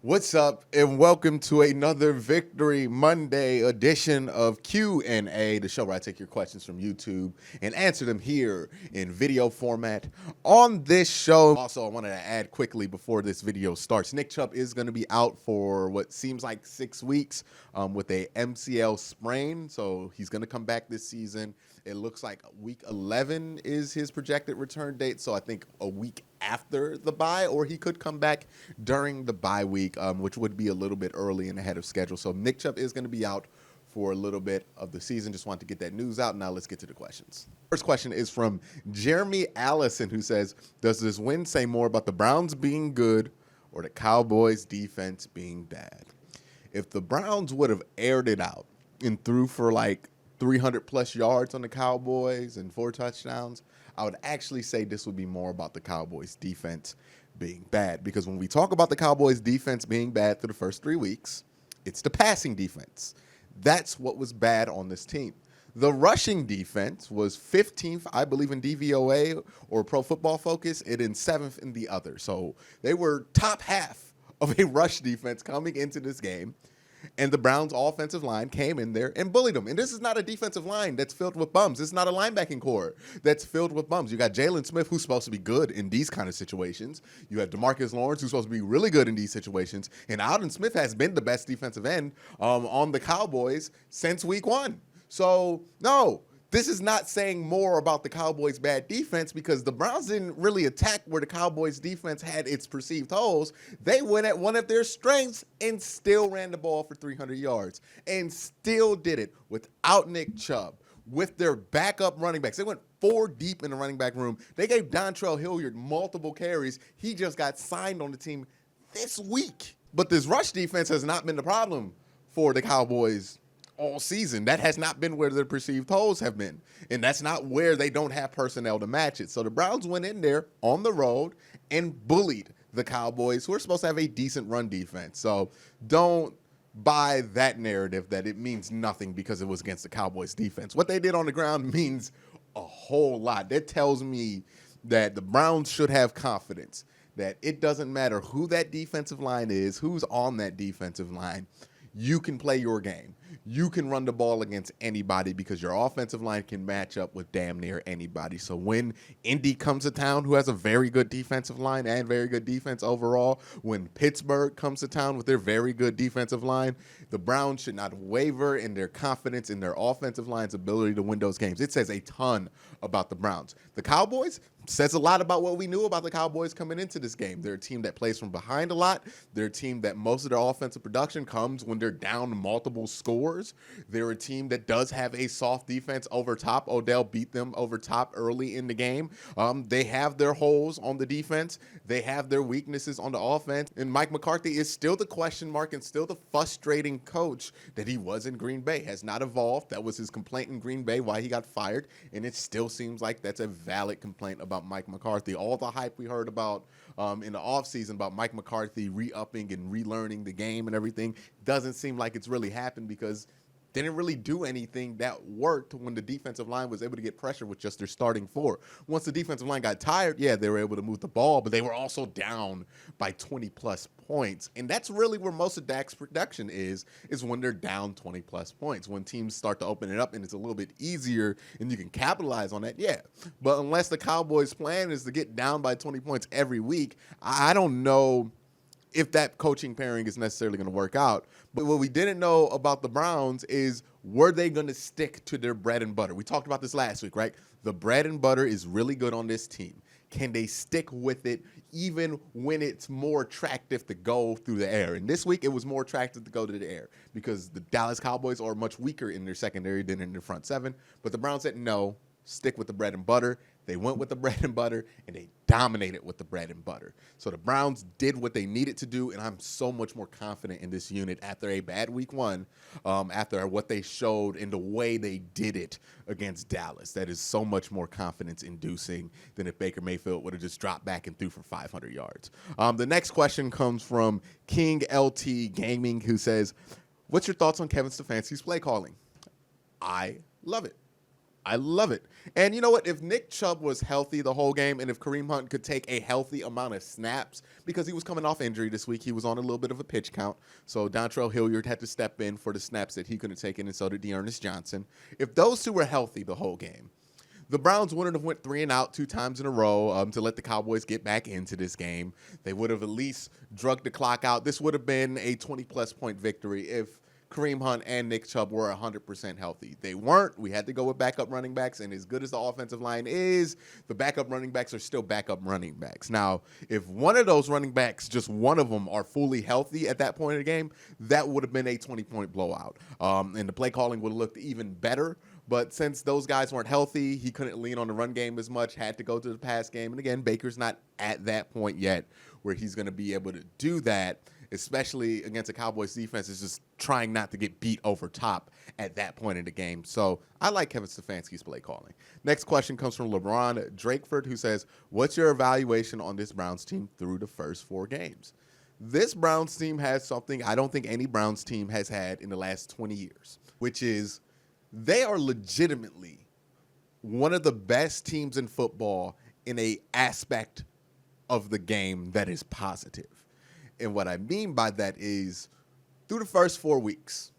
What's up, and welcome to another Victory Monday edition of QnA, the show where I take your questions from YouTube and answer them here in video format. On this show, also, I wanted to add quickly before this video starts, Nick Chubb is going to be out for what seems like 6 weeks with a MCL sprain, so he's going to come back this season. It looks like week 11 is his projected return date, so I think a week after the bye, or he could come back during the bye week, which would be a little bit early and ahead of schedule. So Nick Chubb is going to be out for a little bit of the season. Just wanted to get that news out. Now let's get to the questions. First question is from Jeremy Allison, who says, does this win say more about the Browns being good or the Cowboys defense being bad? If the Browns would have aired it out and threw for like 300 plus yards on the Cowboys and 4 touchdowns, I would actually say this would be more about the Cowboys defense being bad, because when we talk about the Cowboys defense being bad through the first 3 weeks, it's the passing defense. That's what was bad on this team. The rushing defense was 15th, I believe, in DVOA or Pro Football Focus, and in 7th in the other. So they were top half of a rush defense coming into this game. And the Browns' offensive line came in there and bullied them. And this is not a defensive line that's filled with bums. This is not a linebacking core that's filled with bums. You got Jalen Smith, who's supposed to be good in these kind of situations. You have DeMarcus Lawrence, who's supposed to be really good in these situations. And Alden Smith has been the best defensive end on the Cowboys since week 1. So, no. This is not saying more about the Cowboys' bad defense, because the Browns didn't really attack where the Cowboys' defense had its perceived holes. They went at one of their strengths and still ran the ball for 300 yards and still did it without Nick Chubb, with their backup running backs. They went 4 deep in the running back room. They gave Dontrell Hilliard multiple carries. He just got signed on the team this week. But this rush defense has not been the problem for the Cowboys all season. That has not been where their perceived holes have been. And that's not where they don't have personnel to match it. So the Browns went in there on the road and bullied the Cowboys, who are supposed to have a decent run defense. So don't buy that narrative that it means nothing because it was against the Cowboys defense. What they did on the ground means a whole lot. That tells me that the Browns should have confidence that it doesn't matter who that defensive line is, who's on that defensive line. You can play your game. You can run the ball against anybody because your offensive line can match up with damn near anybody. So when Indy comes to town, who has a very good defensive line and very good defense overall, when Pittsburgh comes to town with their very good defensive line, the Browns should not waver in their confidence in their offensive line's ability to win those games. It says a ton about the Browns. The Cowboys says a lot about what we knew about the Cowboys coming into this game. They're a team that plays from behind a lot. They're a team that most of their offensive production comes when they're down multiple scores. They're a team that does have a soft defense over top. Odell beat them over top early in the game. They have their holes on the defense. They have their weaknesses on the offense. And Mike McCarthy is still the question mark and still the frustrating coach that he was in Green Bay. Has not evolved. That was his complaint in Green Bay, why he got fired. And it still seems like that's a valid complaint about Mike McCarthy. All the hype we heard about in the offseason about Mike McCarthy re-upping and relearning the game and everything doesn't seem like it's really happened, because they didn't really do anything that worked when the defensive line was able to get pressure with just their starting 4. Once the defensive line got tired, yeah, they were able to move the ball, but they were also down by 20-plus points. And that's really where most of Dak's production is when they're down 20-plus points. When teams start to open it up and it's a little bit easier and you can capitalize on that, yeah. But unless the Cowboys' plan is to get down by 20 points every week, I don't know if that coaching pairing is necessarily going to work out. But what we didn't know about the Browns is, were they going to stick to their bread and butter? We talked about this last week, right? The bread and butter is really good on this team. Can they stick with it even when it's more attractive to go through the air? And this week it was more attractive to go to the air because the Dallas Cowboys are much weaker in their secondary than in their front 7. But the Browns said, no, stick with the bread and butter. They went with the bread and butter, and they dominated with the bread and butter. So the Browns did what they needed to do, and I'm so much more confident in this unit after a bad week 1, after what they showed in the way they did it against Dallas. That is so much more confidence-inducing than if Baker Mayfield would have just dropped back and threw for 500 yards. The next question comes from King LT Gaming, who says, what's your thoughts on Kevin Stefanski's play calling? I love it. I love it. And you know what? If Nick Chubb was healthy the whole game, and if Kareem Hunt could take a healthy amount of snaps, because he was coming off injury this week, he was on a little bit of a pitch count. So Dontrell Hilliard had to step in for the snaps that he couldn't have taken, and so did Dearness Johnson. If those two were healthy the whole game, the Browns wouldn't have went 3 and out 2 times in a row to let the Cowboys get back into this game. They would have at least drugged the clock out. This would have been a 20-plus point victory if Kareem Hunt and Nick Chubb were 100% healthy. They weren't. We had to go with backup running backs, and as good as the offensive line is, the backup running backs are still backup running backs. Now, if one of those running backs, just one of them, are fully healthy at that point of the game, that would have been a 20-point blowout. And the play calling would have looked even better. But since those guys weren't healthy, he couldn't lean on the run game as much, had to go to the pass game. And again, Baker's not at that point yet where he's going to be able to do that, especially against a Cowboys defense that's just trying not to get beat over top at that point in the game. So I like Kevin Stefanski's play calling. Next question comes from LeBron Drakeford, who says, what's your evaluation on this Browns team through the first 4 games? This Browns team has something I don't think any Browns team has had in the last 20 years, which is they are legitimately one of the best teams in football in a aspect of the game that is positive. And what I mean by that is through the first 4 weeks,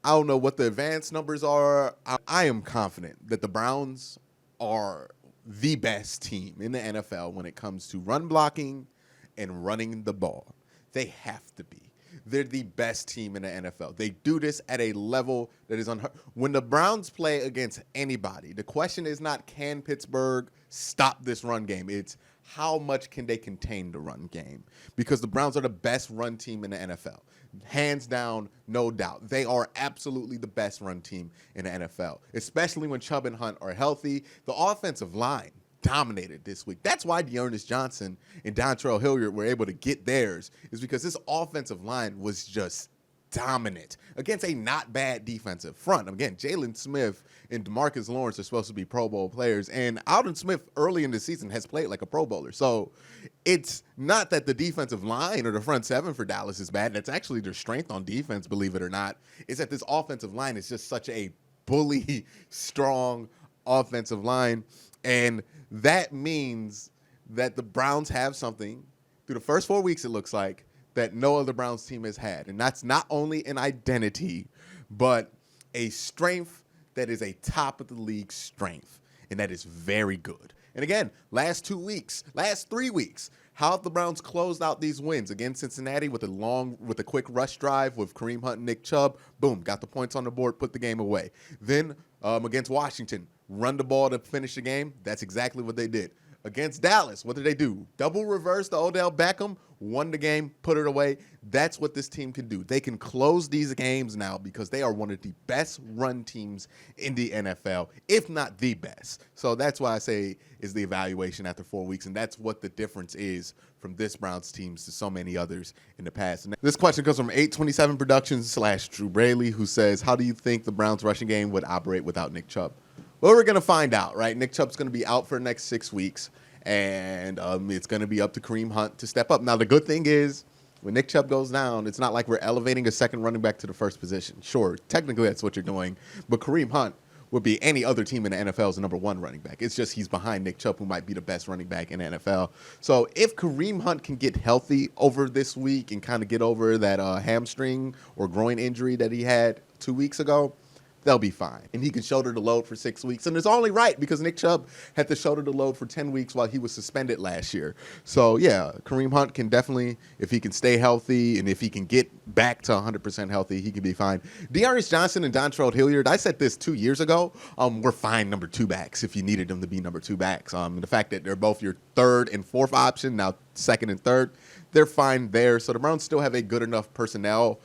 I don't know what the advanced numbers are. I am confident that the Browns are the best team in the NFL when it comes to run blocking and running the ball. They have to be. They're the best team in the NFL. They do this at a level that is unheard. When the Browns play against anybody, the question is not can Pittsburgh stop this run game. It's how much can they contain the run game? Because the Browns are the best run team in the NFL. Hands down, no doubt. They are absolutely the best run team in the NFL, especially when Chubb and Hunt are healthy. The offensive line dominated this week. That's why Dearness Johnson and Dontrell Hilliard were able to get theirs, is because this offensive line was just dominant against a not bad defensive front. Again, Jalen Smith and DeMarcus Lawrence are supposed to be Pro Bowl players, and Alden Smith early in the season has played like a Pro Bowler. So it's not that the defensive line or the front seven for Dallas is bad. That's actually their strength on defense, believe it or not. It's that this offensive line is just such a bully, strong offensive line. And that means that the Browns have something through the first 4 weeks, it looks like, that no other Browns team has had. And that's not only an identity, but a strength that is a top of the league strength. And that is very good. And again, last 3 weeks, how have the Browns closed out these wins? Against Cincinnati with a quick rush drive with Kareem Hunt and Nick Chubb. Boom, got the points on the board, put the game away. Then against Washington, run the ball to finish the game. That's exactly what they did. Against Dallas, what did they do? Double reverse to Odell Beckham, won the game, put it away. That's what this team can do. They can close these games now because they are one of the best run teams in the NFL, if not the best. So that's why I say is the evaluation after 4 weeks, and that's what the difference is from this Browns team to so many others in the past. And this question comes from 827 Productions / Drew Braley, who says, how do you think the Browns rushing game would operate without Nick Chubb? Well, we're going to find out, right? Nick Chubb's going to be out for the next 6 weeks, and it's going to be up to Kareem Hunt to step up. Now, the good thing is when Nick Chubb goes down, it's not like we're elevating a second running back to the first position. Sure, technically that's what you're doing, but Kareem Hunt would be any other team in the NFL's number 1 running back. It's just he's behind Nick Chubb, who might be the best running back in the NFL. So if Kareem Hunt can get healthy over this week and kind of get over that hamstring or groin injury that he had 2 weeks ago, they'll be fine. And he can shoulder the load for 6 weeks. And it's only right because Nick Chubb had to shoulder the load for 10 weeks while he was suspended last year. So, yeah, Kareem Hunt can definitely, if he can stay healthy and if he can get back to 100% healthy, he can be fine. Dearness Johnson and Dontrell Hilliard, I said this 2 years ago, were fine number 2 backs if you needed them to be number 2 backs. The fact that they're both your 3rd and 4th option, now 2nd and 3rd, they're fine there. So the Browns still have a good enough personnel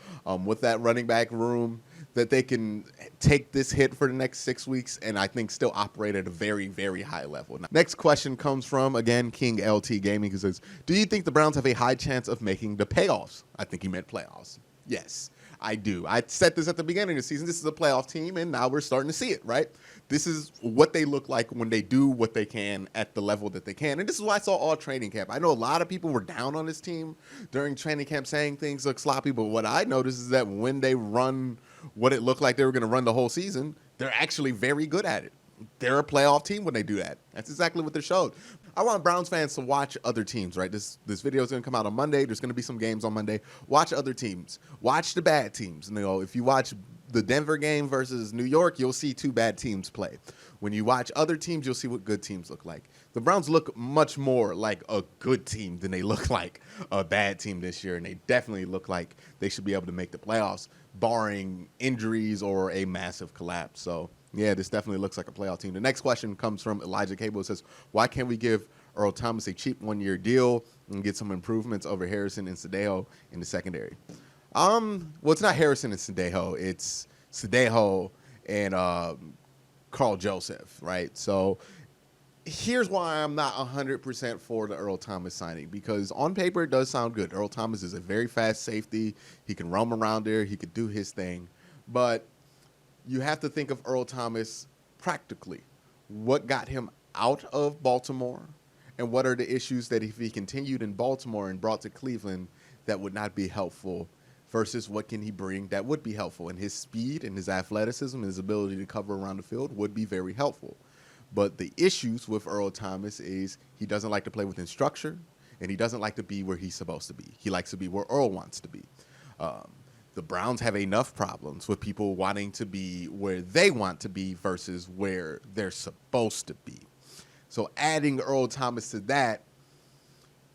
with that running back room that they can take this hit for the next 6 weeks and I think still operate at a very, very high level. Next question comes from, again, King LT Gaming, who says, do you think the Browns have a high chance of making the playoffs? I think he meant playoffs. Yes, I do. I said this at the beginning of the season. This is a playoff team, and now we're starting to see it, right? This is what they look like when they do what they can at the level that they can. And this is why I saw all training camp. I know a lot of people were down on this team during training camp saying things look sloppy, but what I noticed is that when they run what it looked like they were going to run the whole season, they're actually very good at it. they're a playoff team when they do that. That's exactly what they showed. I want Browns fans to watch other teams, right? This video is going to come out on Monday. There's going to be some games on Monday. Watch other teams. Watch the bad teams. You know, if you watch the Denver game versus New York, you'll see two bad teams play. When you watch other teams, you'll see what good teams look like. The Browns look much more like a good team than they look like a bad team this year, and they definitely look like they should be able to make the playoffs, barring injuries or a massive collapse. So, yeah, this definitely looks like a playoff team. The next question comes from Elijah Cable. It says, why can't we give Earl Thomas a cheap one-year deal and get some improvements over Harrison and Sadejo in the secondary? Well, it's not Harrison and Sadejo. It's Sadejo and Carl Joseph, right? So here's why I'm not 100% for the Earl Thomas signing, because on paper it does sound good. Earl Thomas is a very fast safety. He can roam around there. He could do his thing. But you have to think of Earl Thomas practically. What got him out of Baltimore, and what are the issues that if he continued in Baltimore and brought to Cleveland that would not be helpful, versus what can he bring that would be helpful? And his speed and his athleticism and his ability to cover around the field would be very helpful. But the issues with Earl Thomas is he doesn't like to play within structure, and he doesn't like to be where he's supposed to be. He likes to be where Earl wants to be. The Browns have enough problems with people wanting to be where they want to be versus where they're supposed to be. So adding Earl Thomas to that,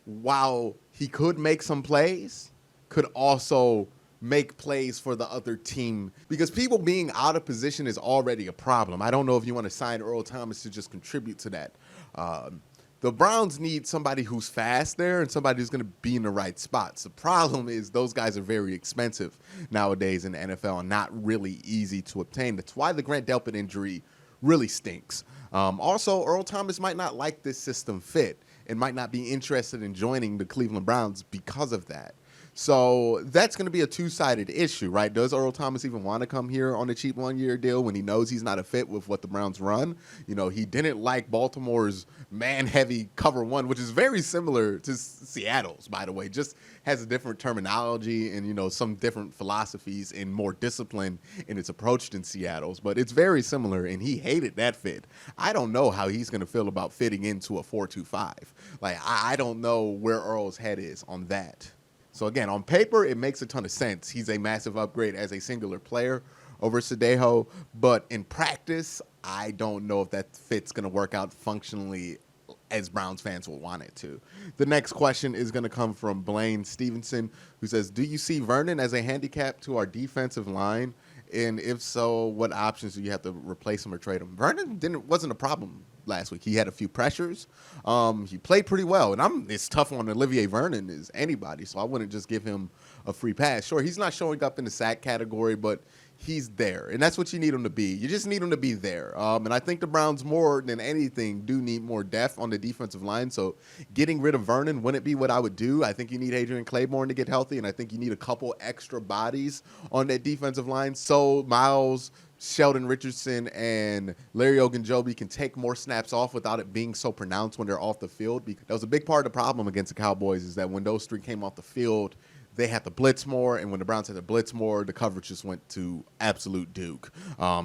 while he could make some plays, could also make plays for the other team, because people being out of position is already a problem. I don't know if you want to sign Earl Thomas to just contribute to that. The Browns need somebody who's fast there and somebody who's going to be in the right spots. The problem is those guys are very expensive nowadays in the NFL and not really easy to obtain. That's why the Grant Delpit injury really stinks. Also, Earl Thomas might not like this system fit and might not be interested in joining the Cleveland Browns because of that. So that's going to be a two-sided issue, right? Does Earl Thomas even want to come here on a cheap one-year deal when he knows he's not a fit with what the Browns run? You know, he didn't like Baltimore's man-heavy cover one, which is very similar to Seattle's, by the way. Just has a different terminology and, you know, some different philosophies and more discipline in its approach than Seattle's. But it's very similar, and he hated that fit. I don't know how he's going to feel about fitting into a 4-2-5. Like, I don't know where Earl's head is on that. So, again, on paper, it makes a ton of sense. He's a massive upgrade as a singular player over Sadejo. But in practice, I don't know if that fit's going to work out functionally as Browns fans will want it to. The next question is going to come from Blaine Stevenson, who says, do you see Vernon as a handicap to our defensive line? And if so, what options do you have to replace him or trade him? Vernon wasn't a problem last week. He had a few pressures. He played pretty well. And it's tough on Olivier Vernon as anybody, so I wouldn't just give him a free pass. Sure, he's not showing up in the sack category, but he's there. And that's what you need him to be. You just need him to be there. And I think the Browns, more than anything, do need more depth on the defensive line. So getting rid of Vernon wouldn't be what I would do. I think you need Adrian Claiborne to get healthy, and I think you need a couple extra bodies on that defensive line so Miles, Sheldon Richardson, and Larry Ogunjobi can take more snaps off without it being so pronounced when they're off the field. Because that was a big part of the problem against the Cowboys, is that when those three came off the field, they had to blitz more, and when the Browns had to blitz more, the coverage just went to absolute Duke.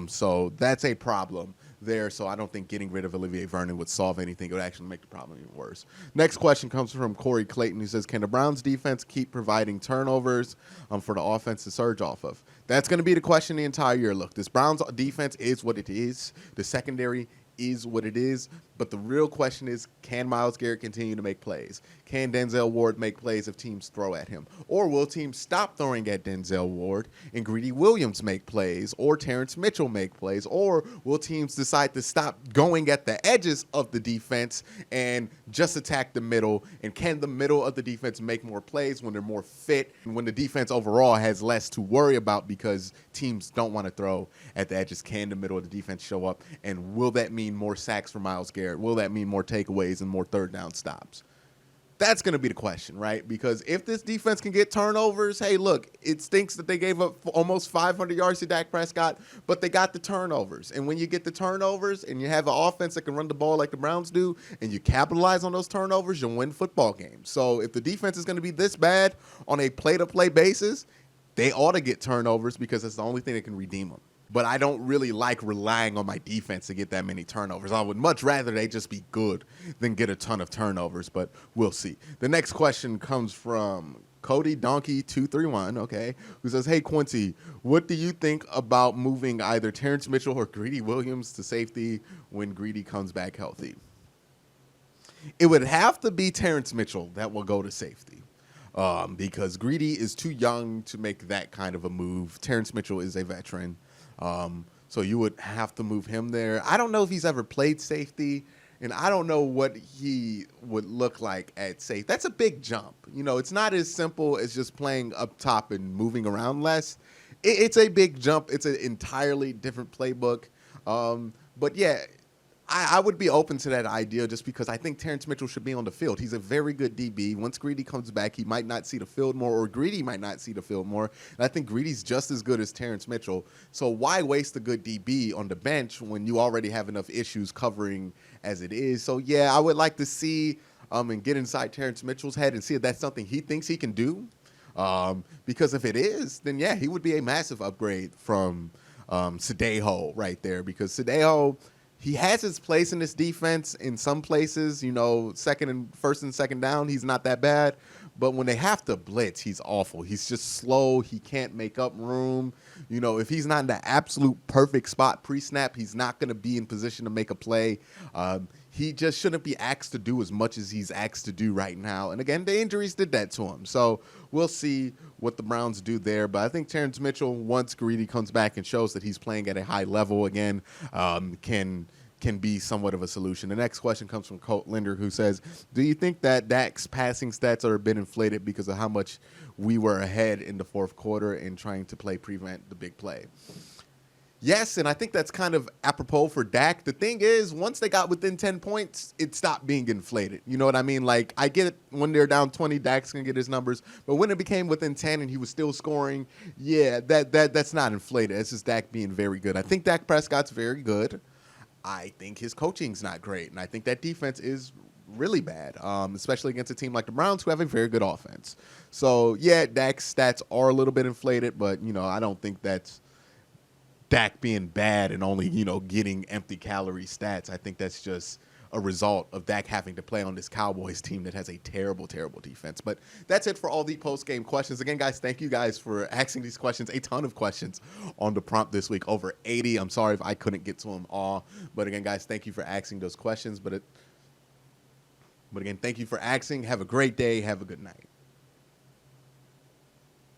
So that's a problem there. So I don't think getting rid of Olivier Vernon would solve anything. It would actually make the problem even worse. Next question comes from Corey Clayton, who says, can the Browns defense keep providing turnovers for the offense to surge off of? That's going to be the question the entire year. Look, this Browns defense is what it is. The secondary is what it is. But the real question is, can Myles Garrett continue to make plays? Can Denzel Ward make plays if teams throw at him? Or will teams stop throwing at Denzel Ward and Greedy Williams make plays? Or Terrence Mitchell make plays? Or will teams decide to stop going at the edges of the defense and just attack the middle? And can the middle of the defense make more plays when they're more fit, and when the defense overall has less to worry about because teams don't want to throw at the edges? Can the middle of the defense show up? And will that mean more sacks for Myles Garrett? Will that mean more takeaways and more third down stops? That's going to be the question, right? Because if this defense can get turnovers, hey, look, it stinks that they gave up almost 500 yards to Dak Prescott, but they got the turnovers. And when you get the turnovers and you have an offense that can run the ball like the Browns do, and you capitalize on those turnovers, you'll win football games. So if the defense is going to be this bad on a play-to-play basis, they ought to get turnovers, because that's the only thing that can redeem them. but I don't really like relying on my defense to get that many turnovers. I would much rather they just be good than get a ton of turnovers, but we'll see. The next question comes from Cody Donkey 231, okay, who says, "Hey Quincy, what do you think about moving either Terrence Mitchell or Greedy Williams to safety when Greedy comes back healthy?" It would have to be Terrence Mitchell that will go to safety. Because Greedy is too young to make that kind of a move. Terrence Mitchell is a veteran. So you would have to move him there. I don't know if he's ever played safety, and I don't know what he would look like at safety. That's a big jump. You know, it's not as simple as just playing up top and moving around less. It's a big jump. It's an entirely different playbook. But yeah, I would be open to that idea just because I think Terrence Mitchell should be on the field. He's a very good DB. Once Greedy comes back, he might not see the field more, or Greedy might not see the field more. And I think Greedy's just as good as Terrence Mitchell. So why waste a good DB on the bench when you already have enough issues covering as it is? So yeah, I would like to see and get inside Terrence Mitchell's head and see if that's something he thinks he can do. Because if it is, then yeah, he would be a massive upgrade from Sadejo right there. Because Sadejo, he has his place in this defense in some places, you know, first and second down, he's not that bad. But when they have to blitz, he's awful. He's just slow. He can't make up room. You know, if he's not in the absolute perfect spot pre-snap, he's not going to be in position to make a play. He just shouldn't be asked to do as much as he's asked to do right now. And again, the injuries did that to him. So we'll see what the Browns do there. But I think Terrence Mitchell, once Greedy comes back and shows that he's playing at a high level again, can be somewhat of a solution. The next question comes from Colt Linder, who says, "Do you think that Dak's passing stats are a bit inflated because of how much we were ahead in the fourth quarter and trying to prevent the big play?" Yes, and I think that's kind of apropos for Dak. The thing is, once they got within 10 points, it stopped being inflated. You know what I mean? Like, I get it when they're down 20, Dak's going to get his numbers. But when it became within 10 and he was still scoring, yeah, that's not inflated. It's just Dak being very good. I think Dak Prescott's very good. I think his coaching's not great. And I think that defense is really bad, especially against a team like the Browns, who have a very good offense. So, yeah, Dak's stats are a little bit inflated, but, you know, I don't think that's Dak being bad and only, you know, getting empty calorie stats. I think that's just a result of Dak having to play on this Cowboys team that has a terrible, terrible defense. But that's it for all the post-game questions. Again, guys, thank you guys for asking these questions. A ton of questions on the prompt this week, over 80. I'm sorry if I couldn't get to them all. But again, guys, thank you for asking those questions. But again, thank you for asking. Have a great day. Have a good night.